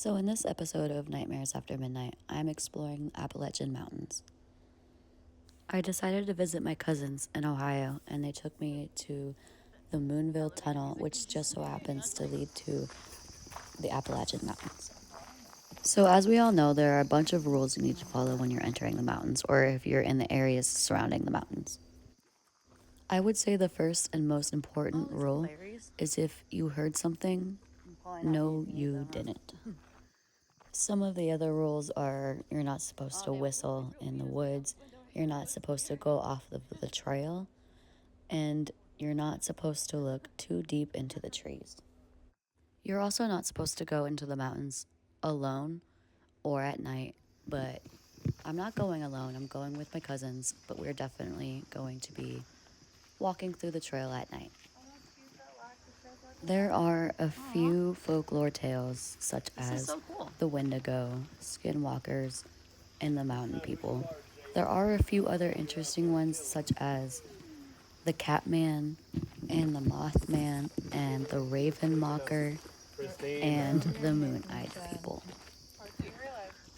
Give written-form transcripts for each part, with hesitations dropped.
So, in this episode of Nightmares After Midnight, I'm exploring the Appalachian Mountains. I decided to visit my cousins in Ohio, and they took me to the Moonville Tunnel, which just so happens to lead to the Appalachian Mountains. So, as we all know, there are a bunch of rules you need to follow when you're entering the mountains, or if you're in the areas surrounding the mountains. I would say the first and most important rule is if you heard something, no, you didn't. Some of the other rules are you're not supposed to whistle in the woods, you're not supposed to go off of the trail, and you're not supposed to look too deep into the trees. You're also not supposed to go into the mountains alone or at night, but I'm not going alone. I'm going with my cousins, but we're definitely going to be walking through the trail at night. There are a few folklore tales, such as the Windigo, Skinwalkers, and the Mountain People. There are a few other interesting ones, such as the Catman, and the Mothman, and the Raven Mocker, and the Moon-Eyed People.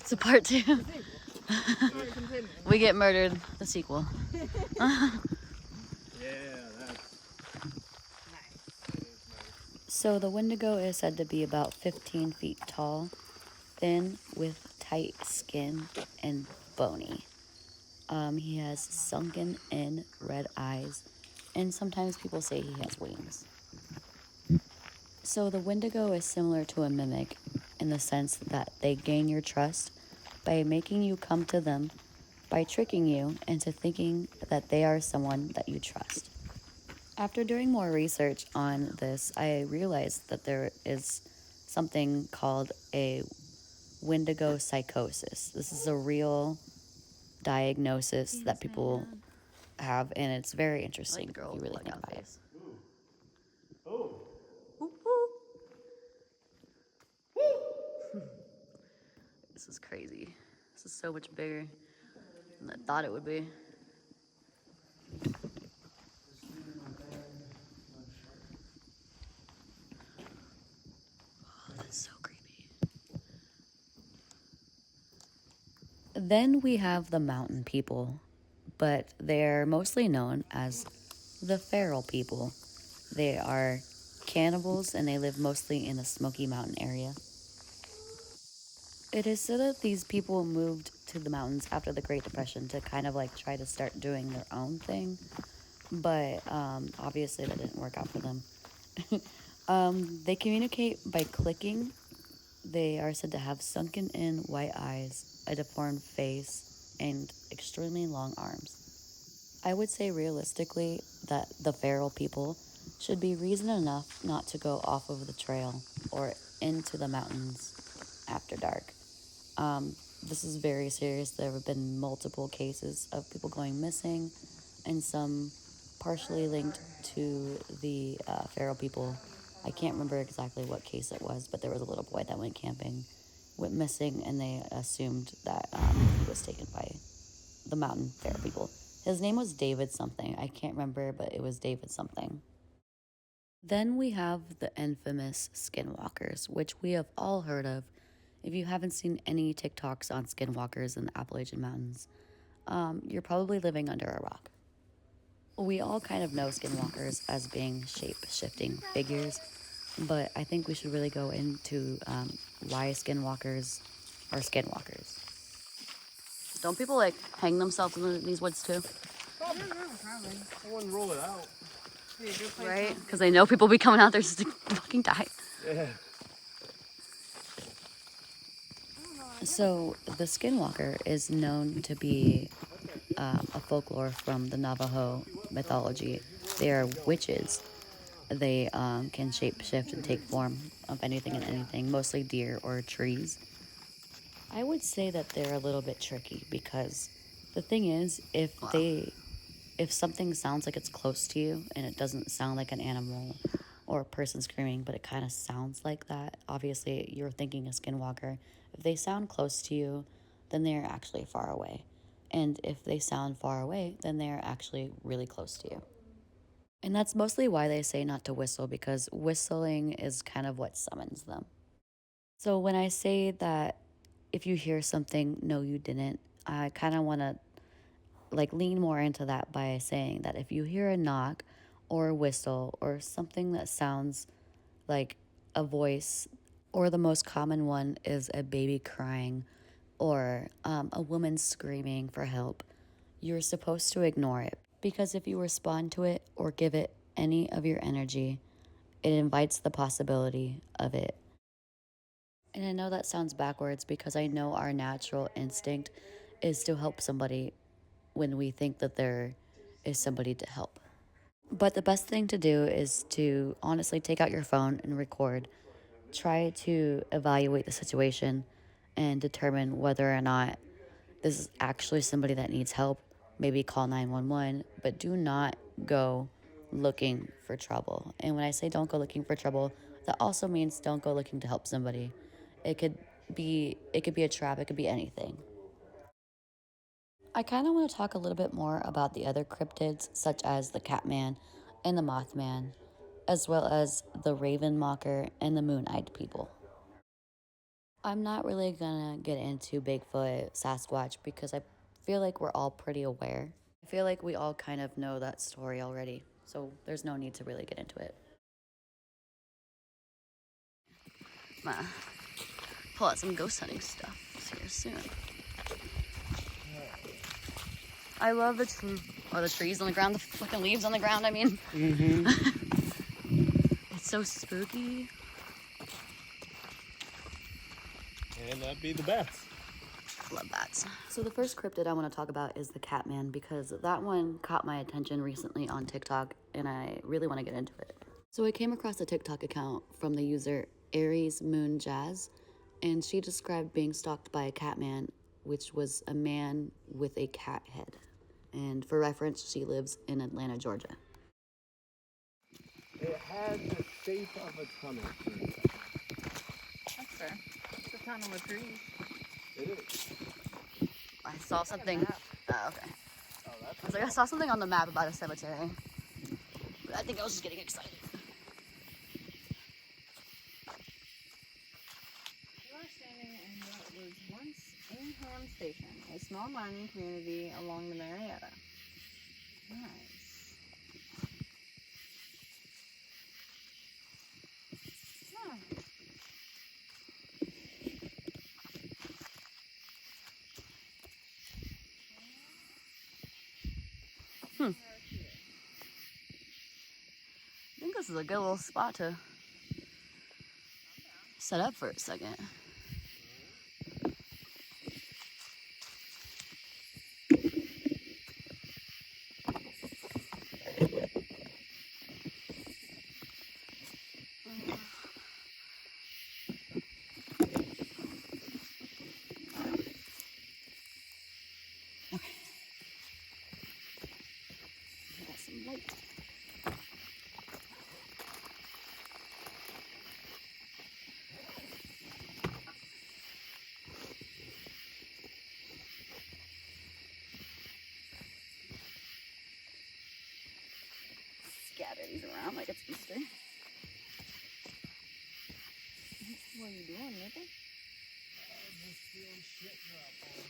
It's a part two. We get murdered, the sequel. So the Wendigo is said to be about 15 feet tall, thin, with tight skin, and bony. He has sunken in red eyes, and sometimes people say he has wings. So the Wendigo is similar to a mimic in the sense that they gain your trust by making you come to them, by tricking you into thinking that they are someone that you trust. After doing more research on this, I realized that there is something called a Windigo psychosis. This is a real diagnosis that people have, and it's very interesting if you really think about it. This is crazy. This is so much bigger than I thought it would be. Oh, that's so creepy. Then we have the mountain people, but they're mostly known as the feral people. They are cannibals and they live mostly in the Smoky Mountain area. It is said that these people moved to the mountains after the Great Depression to kind of like try to start doing their own thing, but obviously that didn't work out for them. They communicate by clicking. They are said to have sunken in white eyes, a deformed face, and extremely long arms. I would say realistically that the feral people should be reason enough not to go off of the trail or into the mountains after dark. This is very serious. There have been multiple cases of people going missing, and some partially linked to the feral people. I can't remember exactly what case it was, but there was a little boy that went camping, went missing, and they assumed that he was taken by the mountain feral people. His name was David something. I can't remember, but it was David something. Then we have the infamous Skinwalkers, which we have all heard of. If you haven't seen any TikToks on Skinwalkers in the Appalachian Mountains, you're probably living under a rock. We all kind of know Skinwalkers as being shape-shifting figures, but I think we should really go into why Skinwalkers are Skinwalkers. Don't people like hang themselves in these woods too? Probably. I wouldn't rule it out. Right? Because they know people be coming out there just to fucking die. Yeah. So the Skinwalker is known to be a folklore from the Navajo mythology. They are witches. They can shapeshift and take form of anything and anything, mostly deer or trees. I would say that they're a little bit tricky because the thing is, if something sounds like it's close to you and it doesn't sound like an animal or a person screaming, but it kind of sounds like that, obviously you're thinking a skinwalker. If they sound close to you, then they're actually far away. And if they sound far away, then they're actually really close to you. And that's mostly why they say not to whistle, because whistling is kind of what summons them. So when I say that if you hear something, no, you didn't, I kind of want to like lean more into that by saying that if you hear a knock or a whistle or something that sounds like a voice, or the most common one is a baby crying or a woman screaming for help, you're supposed to ignore it. Because if you respond to it or give it any of your energy, it invites the possibility of it. And I know that sounds backwards because I know our natural instinct is to help somebody when we think that there is somebody to help. But the best thing to do is to honestly take out your phone and record. Try to evaluate the situation and determine whether or not this is actually somebody that needs help. Maybe call 911, but do not go looking for trouble. And when I say don't go looking for trouble, that also means don't go looking to help somebody. It could be a trap, it could be anything. I kind of want to talk a little bit more about the other cryptids, such as the Catman and the Mothman, as well as the Raven Mocker and the Moon-Eyed People. I'm not really gonna get into Bigfoot, Sasquatch, because I feel like we're all pretty aware. I feel like we all kind of know that story already, so there's no need to really get into it. I'm gonna pull out some ghost hunting stuff here soon. I love the the trees on the ground, the fucking leaves on the ground, I mean. Mm-hmm. It's so spooky. And that'd be the bats. Love bats. So the first cryptid I want to talk about is the Catman, because that one caught my attention recently on TikTok and I really want to get into it. So I came across a TikTok account from the user Eerie's Moon Jazz, and she described being stalked by a Catman, which was a man with a cat head. And for reference, she lives in Atlanta, Georgia. It had the shape of a tunnel. That's fair. It's a tunnel of trees. It is. I saw something. map. Okay. Oh, that's I was like, I saw something on the map about a cemetery. But I think I was just getting excited. You are standing in what was once Ingham Station, a small mining community along the Marietta. Nice. Nice. I think this is a good little spot to set up for a second. Got some light. Scatter these around like it's Easter. What are you doing, Nathan? I'm just feeling shit drop on me.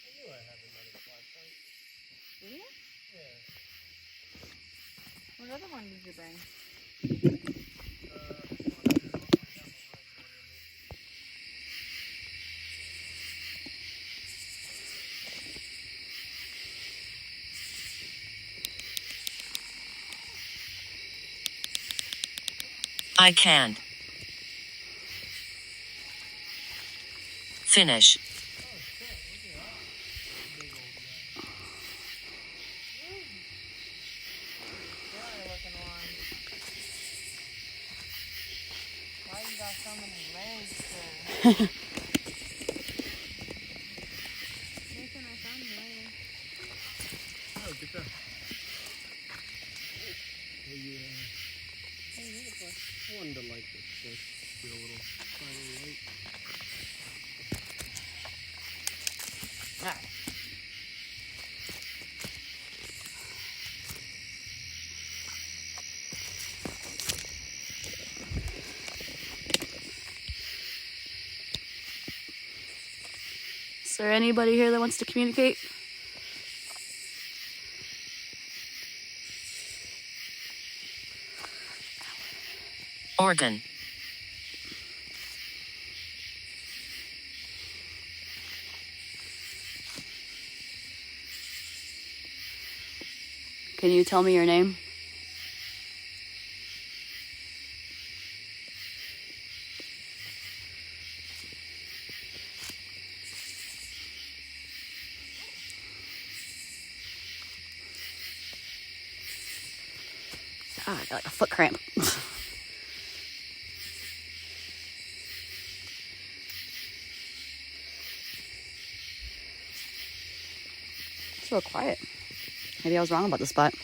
I knew I had another flashlight. Did you? Yeah. What other one did you bring? I can't finish. Scary looking one. Why you got so many legs there? Nathan, I found you later. Oh, get that. Well, yeah. What do you need it for? I wanted to light this. So do a little tiny light. Alright. there anybody here that wants to communicate? Organ. Can you tell me your name? Ah, I got like a foot cramp. It's real quiet. Maybe I was wrong about the spot.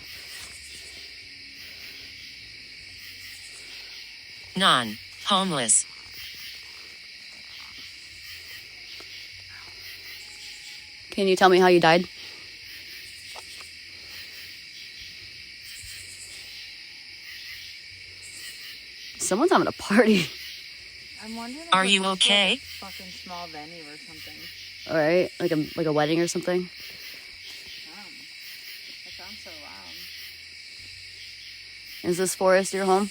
Non-homeless. Can you tell me how you died? Someone's having a party. I'm wondering. Are you okay? Fucking small venue or something. All right, like a wedding or something. That sounds so loud. Is this forest your home?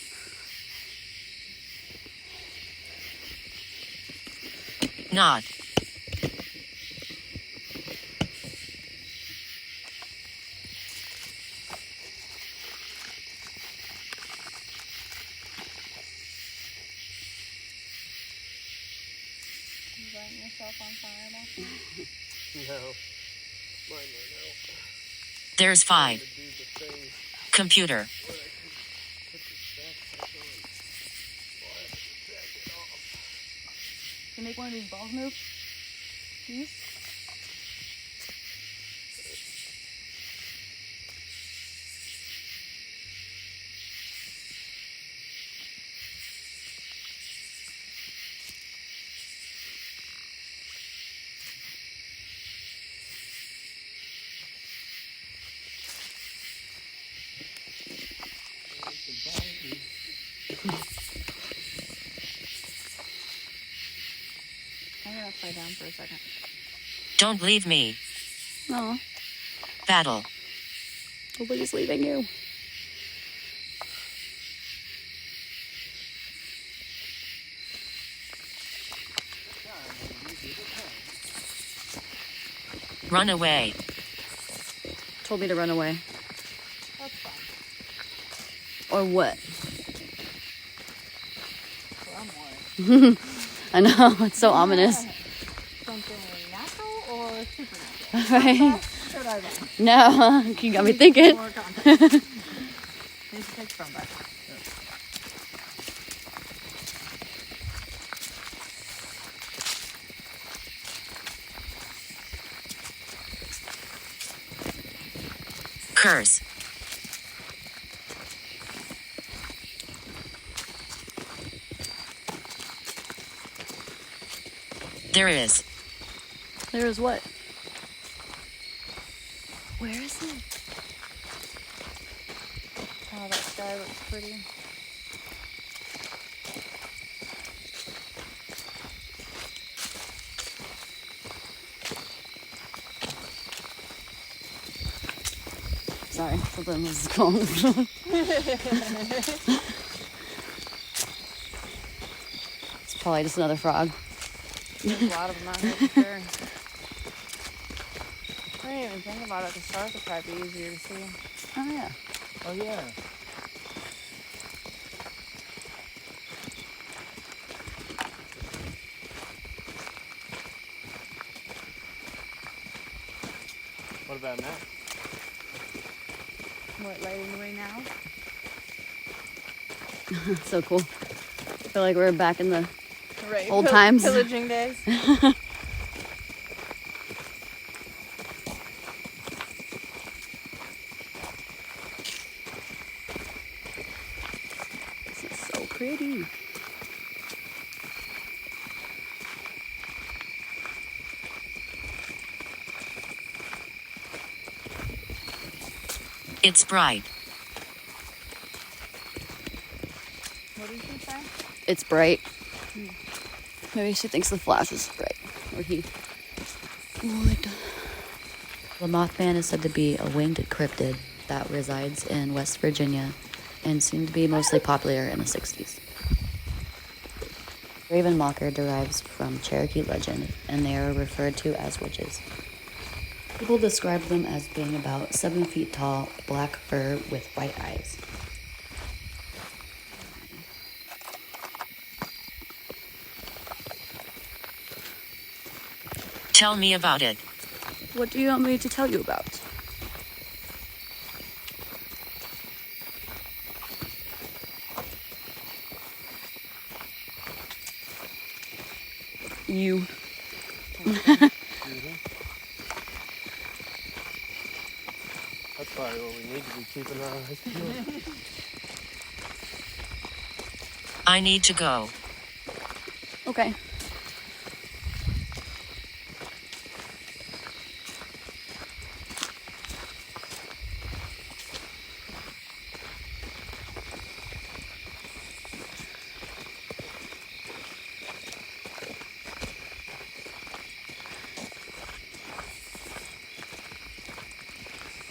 Not. You lighting yourself on fire, Mo? No. Mine right now. There's 5. To do the thing Computer. where I can put the backpack on. Well, I have to back it off. Can you make one of these balls move? Please? I'm gonna play down for a second. Don't leave me. No, Battle. nobody's leaving you. Run away. Told me to run away. That's fine. Or what? So I'm worried. I know, it's so ominous. Something natural or supernatural? Right? Should I run? No, you got me thinking. More context. Need to take from back. Curse. There is. There is what? Where is it? Oh, that sky looks pretty. Sorry, something was going. It's probably just another frog. There's a lot of them out here for sure. I didn't even think about it. The stars would probably be easier to see. Oh yeah. Oh, yeah. What about now? What, lighting the way now? So cool. I feel like we're back in the Right. Old times. Pillaging days. This is so pretty. It's bright. What did you say? It's bright. Maybe she thinks the flash is bright. Or he. What? The Mothman is said to be a winged cryptid that resides in West Virginia and seemed to be mostly popular in the 60s. Raven Mocker derives from Cherokee legend, and they are referred to as witches. People describe them as being about 7 feet tall, black fur with white eyes. Tell me about it. What do you want me to tell you about? You. That's probably what we need to be keeping our eyes peeled. I need to go. Okay.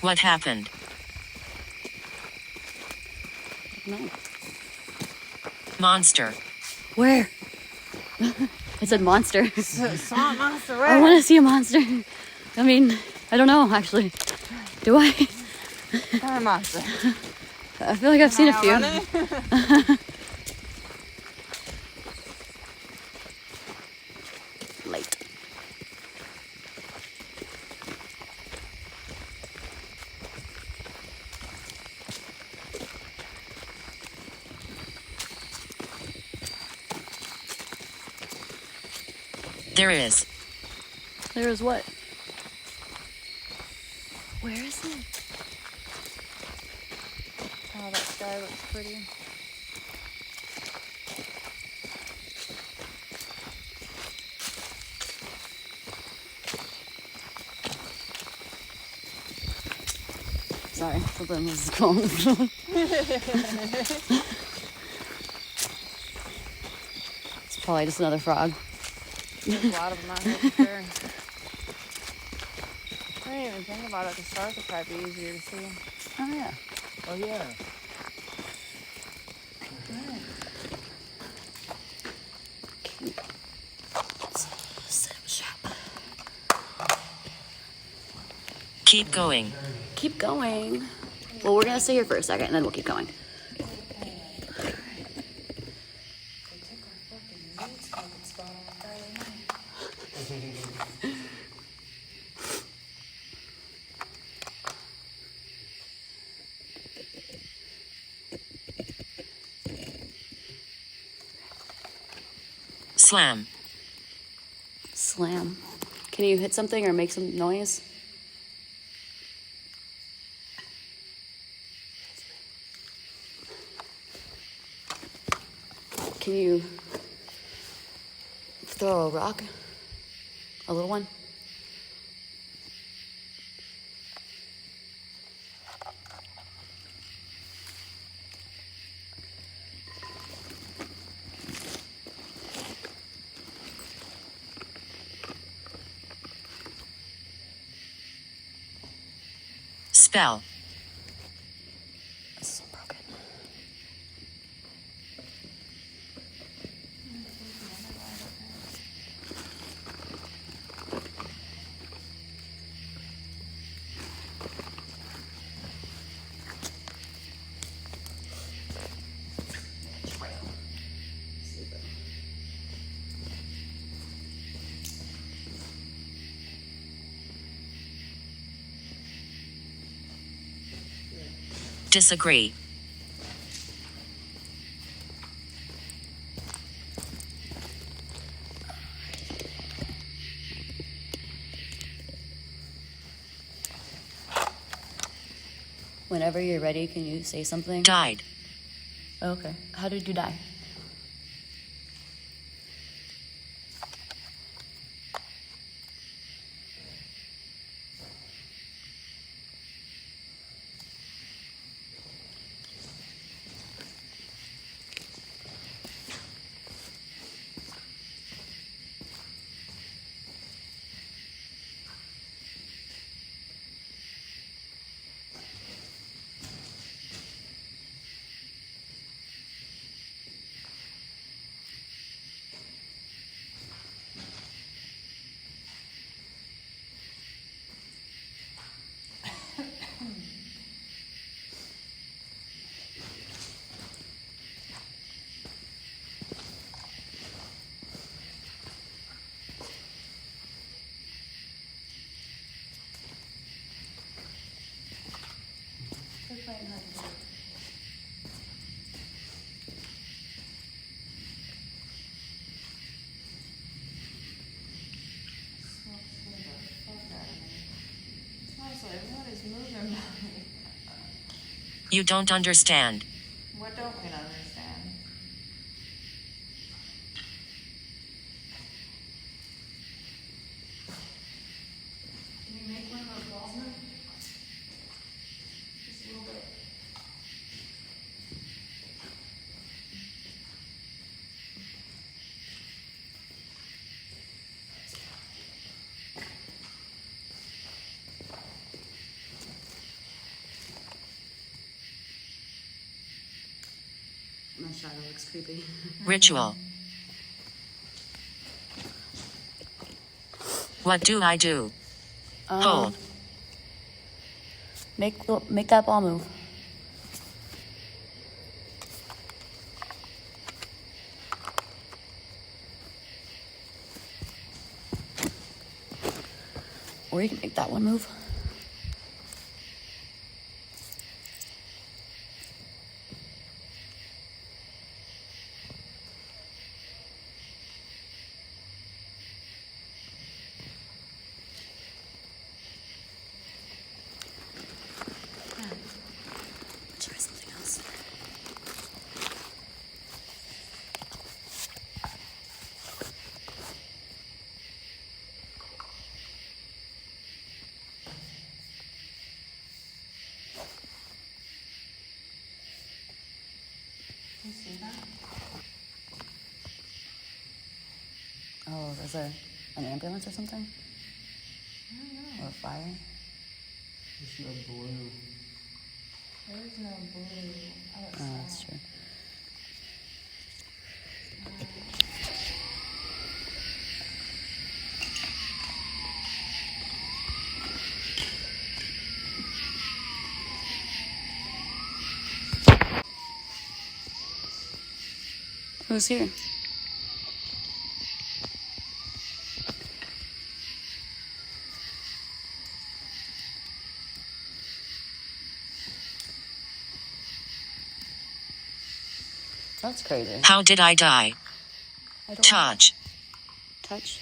What happened? No. Monster. Where? I said monster. Swamp monster, I where? want to see a monster. I mean, I don't know, actually. Do I? What monster? I feel like I've seen a few. Late. There is. There is what? Where is it? Oh, that sky looks pretty. Sorry, something was going. It's probably just another frog. There's a lot of them out here for sure. I didn't even think about it. The stars would probably be easier to see. Oh yeah. Oh yeah. Keep going. Keep going. Well, we're gonna stay here for a second, and then we'll keep going. Slam. Slam. Can you hit something or make some noise? Can you throw a rock? A little one? Spell. This is broken. Disagree. Whenever you're ready, can you say something? Died. Okay. How did you die? You don't understand. What don't we understand? Can you make one of those balls move? Just a little bit. My shadow looks creepy. Ritual. What do I do? Hold. Make that ball move. Or you can make that one move. Try something else. Can you see that? Oh, there's an ambulance or something? I don't know. Or a fire? There's no blue. There is no blue. Oh, it's Oh, that's true. Who's here? That's crazy. How did I die? I don't Touch. touch.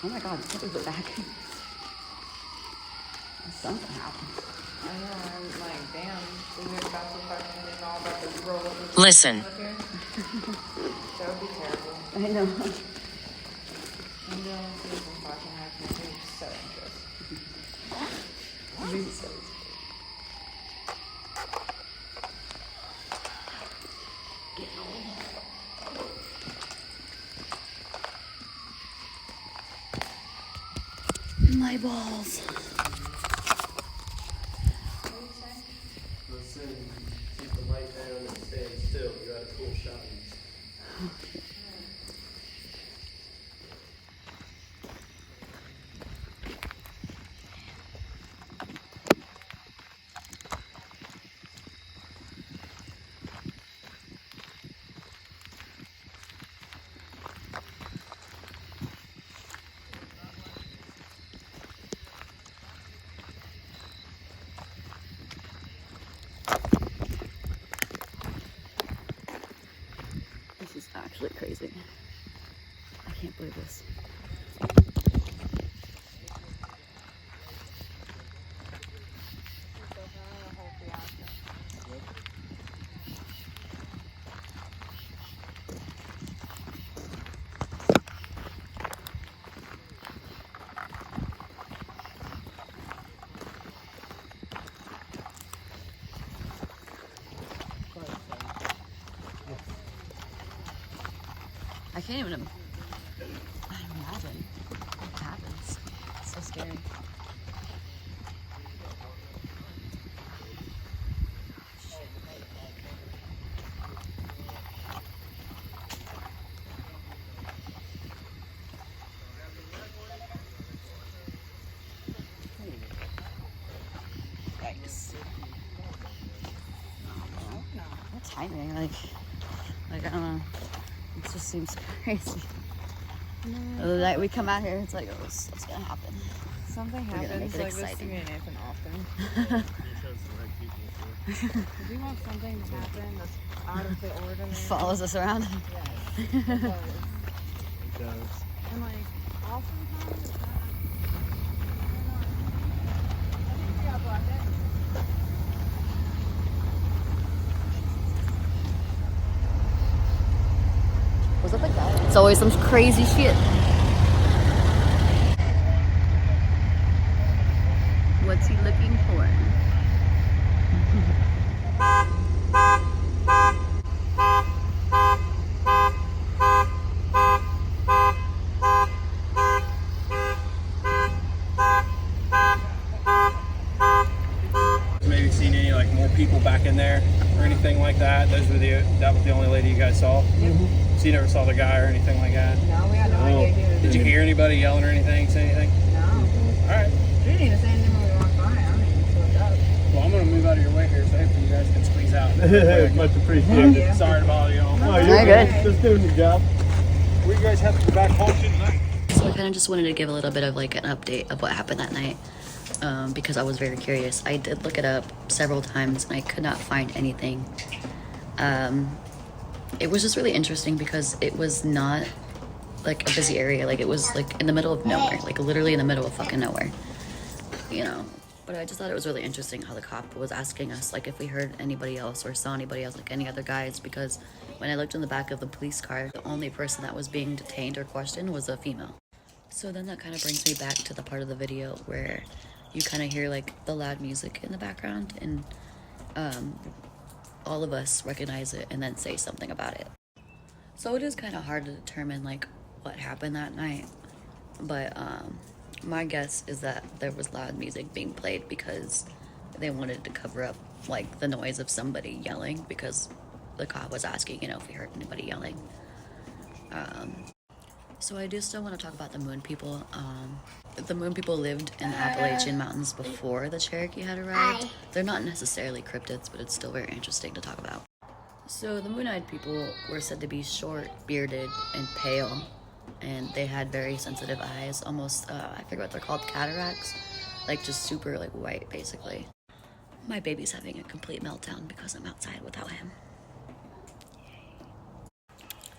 Oh my god, what is it back? Something happened. I know, I'm like, damn, we were about to fucking all about to roll up. Listen. That would be terrible. I know. I'm doing this and fucking acting. I'm so interested. My balls. Listen, keep the light down and stand still. You got a cool shot. This is actually crazy. I can't believe this. I can't even imagine what happens. It's so scary. Yikes. What timing? Like I don't know. It just seems crazy. The night we come out here, it's like, oh, it's gonna happen. something We're gonna make happens it like this to exciting. me and Nathan often. You chose the right people for it. If you want something to happen that's out of the ordinary, Follows us around. yes, it does. It does. And like, oftentimes it's not. I think we got blacked. What's up with that? It's always some crazy shit. What's he looking for? Maybe seen any like more people back in there or anything like that? That was the only lady you guys saw? Mm-hmm. So you never saw the guy or anything like that? No, we had no idea who it was. Did you hear anybody yelling or anything? Say anything? No. Alright. We didn't even say anything when we walked by. I don't even know what's up. Well, I'm going to move out of your way here so hopefully you guys can squeeze out. Much appreciated. Yeah. Sorry to bother you all. Oh, You're good. Just doing the job. Where you guys have to go back home to tonight? So I kind of just wanted to give a little bit of like an update of what happened that night, because I was very curious. I did look it up several times and I could not find anything. It was just really interesting because it was not like a busy area. Like it was like in the middle of nowhere, like literally in the middle of fucking nowhere, you know. But I just thought it was really interesting how the cop was asking us like if we heard anybody else or saw anybody else, like any other guys, because when I looked in the back of the police car, the only person that was being detained or questioned was a female. So then that kind of brings me back to the part of the video where you kind of hear like the loud music in the background, and all of us recognize it and then say something about it. So it is kind of hard to determine like what happened that night, but my guess is that there was loud music being played because they wanted to cover up like the noise of somebody yelling, because the cop was asking, you know, if we heard anybody yelling. So I do still want to talk about the moon people. The moon people lived in the Appalachian Mountains before the Cherokee had arrived. They're not necessarily cryptids, but it's still very interesting to talk about. So the moon-eyed people were said to be short, bearded, and pale, and they had very sensitive eyes, almost, I forget what they're called, cataracts, like just super like white, basically. My baby's having a complete meltdown because I'm outside without him.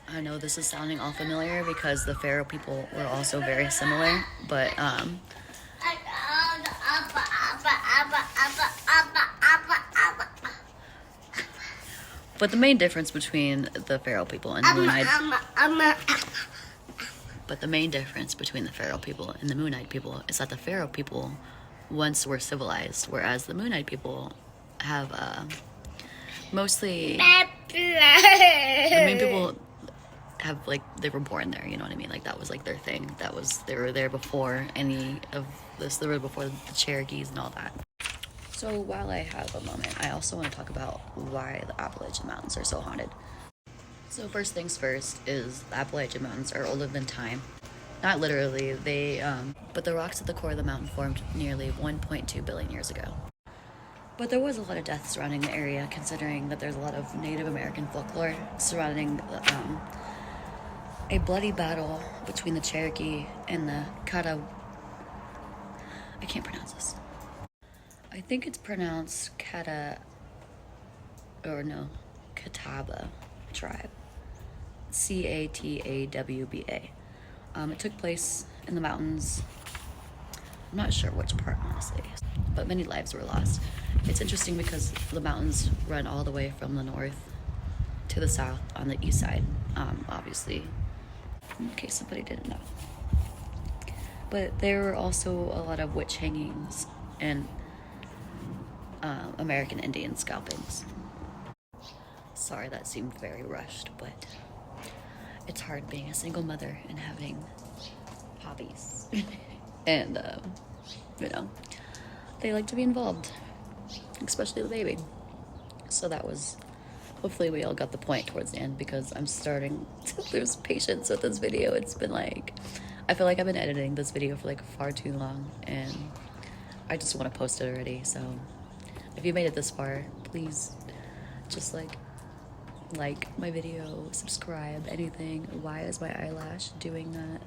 I know this is sounding all familiar because the Pharaoh people were also very similar, but the main difference between the Pharaoh people and the Moon-eyed people is that the Pharaoh people once were civilized, whereas the Moon-eyed people have mostly the main people have like they were born there, you know what I mean? Like that was like their thing. They were there before any of this. They were before the Cherokees and all that. So while I have a moment, I also want to talk about why the Appalachian Mountains are so haunted. So first things first is the Appalachian Mountains are older than time. Not literally, but the rocks at the core of the mountain formed nearly 1.2 billion years ago. But there was a lot of death surrounding the area, considering that there's a lot of Native American folklore surrounding a bloody battle between the Cherokee and the I can't pronounce this. I think it's pronounced Catawba tribe. Catawba. It took place in the mountains. I'm not sure which part, honestly, but many lives were lost. It's interesting because the mountains run all the way from the north to the south on the east side, obviously, in case somebody didn't know. But there were also a lot of witch hangings and American Indian scalpings. Sorry, that seemed very rushed, but it's hard being a single mother and having hobbies. And, you know, they like to be involved, especially the baby. So that was, hopefully we all got the point towards the end, because I'm starting to lose patience with this video. It's been like, I feel like I've been editing this video for like far too long, and I just want to post it already. So if you made it this far, please just like my video, subscribe, anything. Why is my eyelash doing that?